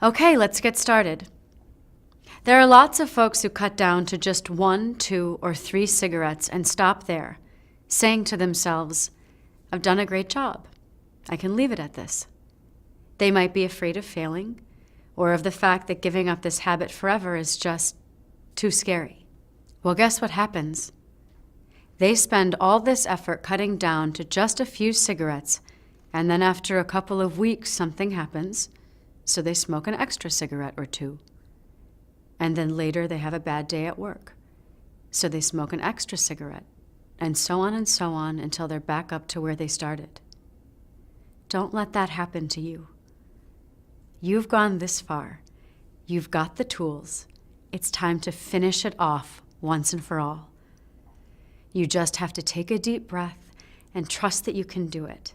Okay, let's get started. There are lots of folks who cut down to just 1, 2, or 3 cigarettes and stop there, saying to themselves, I've done a great job. I can leave it at this. They might be afraid of failing, or of the fact that giving up this habit forever is just too scary. Well, guess what happens? They spend all this effort cutting down to just a few cigarettes, and then after a couple of weeks, something happens, so they smoke an extra cigarette or 2. And then later they have a bad day at work, so they smoke an extra cigarette, and so on until they're back up to where they started. Don't let that happen to you. You've gone this far. You've got the tools. It's time to finish it off once and for all. You just have to take a deep breath and trust that you can do it.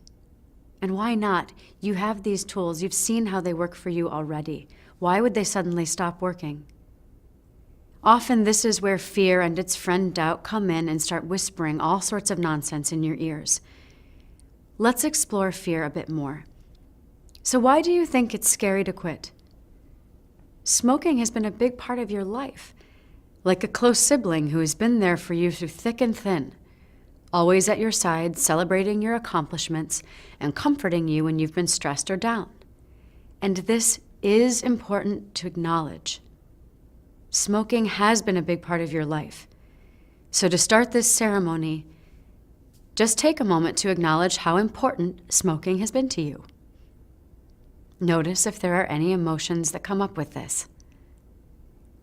And why not? You have these tools. You've seen how they work for you already. Why would they suddenly stop working? Often this is where fear and its friend doubt come in and start whispering all sorts of nonsense in your ears. Let's explore fear a bit more. So why do you think it's scary to quit? Smoking has been a big part of your life, like a close sibling who has been there for you through thick and thin, always at your side, celebrating your accomplishments and comforting you when you've been stressed or down. And this is important to acknowledge. Smoking has been a big part of your life. So to start this ceremony, just take a moment to acknowledge how important smoking has been to you. Notice if there are any emotions that come up with this.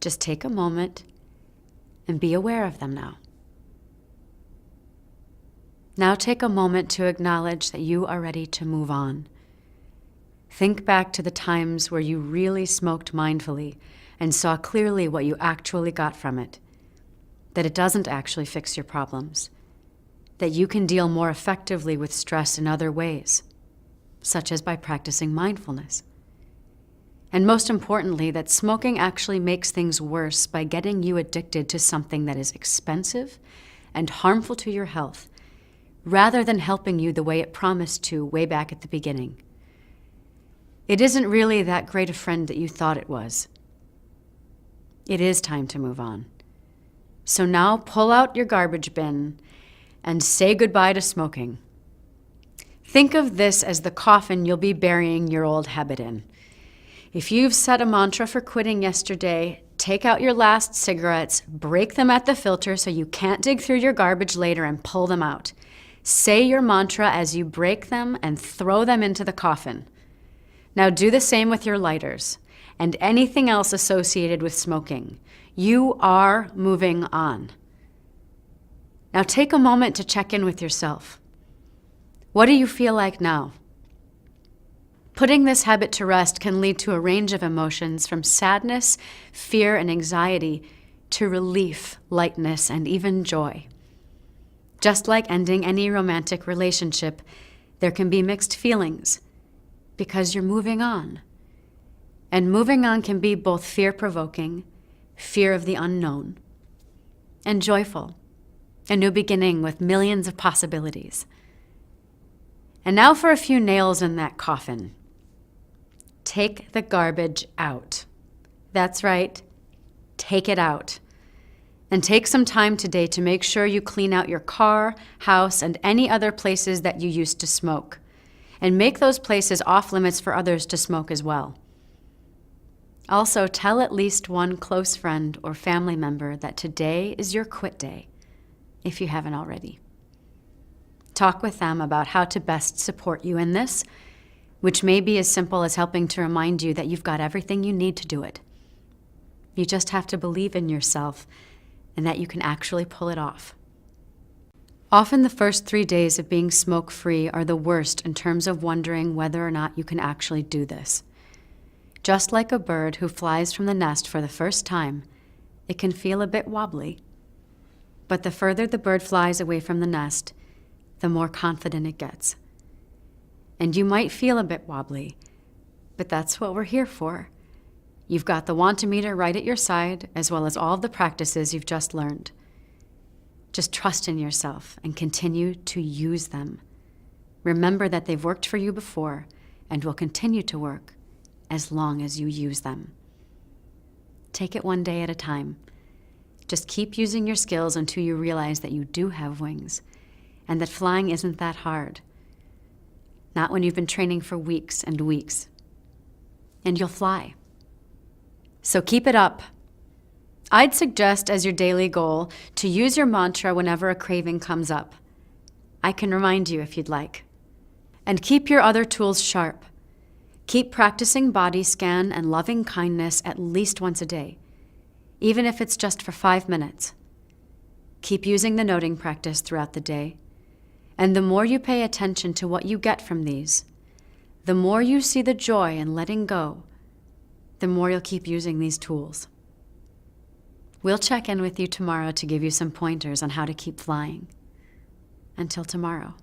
Just take a moment and be aware of them now. Now take a moment to acknowledge that you are ready to move on. Think back to the times where you really smoked mindfully and saw clearly what you actually got from it, that it doesn't actually fix your problems, that you can deal more effectively with stress in other ways, such as by practicing mindfulness. And most importantly, that smoking actually makes things worse by getting you addicted to something that is expensive and harmful to your health, rather than helping you the way it promised to way back at the beginning. It isn't really that great a friend that you thought it was. It is time to move on. So now pull out your garbage bin and say goodbye to smoking. Think of this as the coffin you'll be burying your old habit in. If you've set a mantra for quitting yesterday, take out your last cigarettes, break them at the filter so you can't dig through your garbage later and pull them out. Say your mantra as you break them and throw them into the coffin. Now do the same with your lighters and anything else associated with smoking. You are moving on. Now take a moment to check in with yourself. What do you feel like now? Putting this habit to rest can lead to a range of emotions from sadness, fear, and anxiety to relief, lightness, and even joy. Just like ending any romantic relationship, there can be mixed feelings because you're moving on. And moving on can be both fear-provoking, fear of the unknown, and joyful, a new beginning with millions of possibilities. And now for a few nails in that coffin. Take the garbage out. That's right, take it out. And take some time today to make sure you clean out your car, house, and any other places that you used to smoke. And make those places off limits for others to smoke as well. Also, tell at least one close friend or family member that today is your quit day, if you haven't already. Talk with them about how to best support you in this, which may be as simple as helping to remind you that you've got everything you need to do it. You just have to believe in yourself and that you can actually pull it off. Often the first 3 days of being smoke-free are the worst in terms of wondering whether or not you can actually do this. Just like a bird who flies from the nest for the first time, it can feel a bit wobbly. But the further the bird flies away from the nest, the more confident it gets. And you might feel a bit wobbly, but that's what we're here for. You've got the want-o-meter right at your side, as well as all of the practices you've just learned. Just trust in yourself and continue to use them. Remember that they've worked for you before and will continue to work as long as you use them. Take it one day at a time. Just keep using your skills until you realize that you do have wings and that flying isn't that hard. Not when you've been training for weeks and weeks. And you'll fly. So keep it up. I'd suggest as your daily goal to use your mantra whenever a craving comes up. I can remind you if you'd like. And keep your other tools sharp. Keep practicing body scan and loving kindness at least once a day, even if it's just for 5 minutes. Keep using the noting practice throughout the day. And the more you pay attention to what you get from these, the more you see the joy in letting go, the more you'll keep using these tools. We'll check in with you tomorrow to give you some pointers on how to keep flying. Until tomorrow.